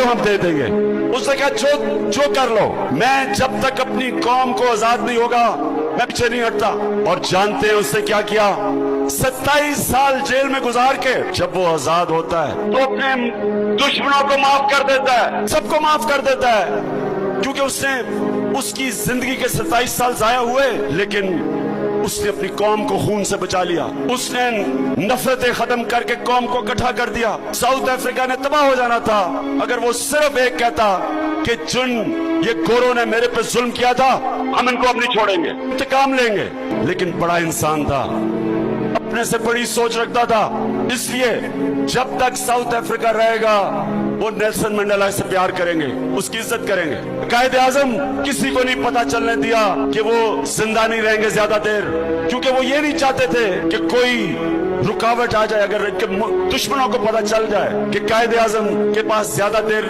हम दे देंगे। उसने कहा जो कर लो, मैं जब तक अपनी कौम को आजाद नहीं होगा मैं पीछे नहीं हटता। और जानते हैं उसने क्या किया? 27 साल जेल में गुजार के जब वो आजाद होता है तो अपने दुश्मनों को माफ कर देता है, सबको माफ कर देता है, क्योंकि उसकी जिंदगी के 27 साल जाया हुए, लेकिन उसने अपनी कौम को खून से बचा लिया। उसने नफरतें खत्म करके कौम को इकट्ठा कर दिया। साउथ अफ्रीका ने तबाह हो जाना था अगर वो सिर्फ एक कहता कि जिन ये गोरों ने मेरे पे जुल्म किया था हम इनको अब नहीं छोड़ेंगे, इंतकाम लेंगे। लेकिन बड़ा इंसान था, अपने से बड़ी सोच रखता था, इसलिए जब तक साउथ अफ्रीका रहेगा वो नेल्सन मंडेला से प्यार करेंगे, उसकी इज्जत करेंगे। कायद आजम किसी को नहीं पता चलने दिया कि वो जिंदा नहीं रहेंगे ज्यादा देर, क्योंकि वो ये नहीं चाहते थे कि कोई रुकावट आ जाए, अगर दुश्मनों को पता चल जाए कि कायद आजम के पास ज्यादा देर नहीं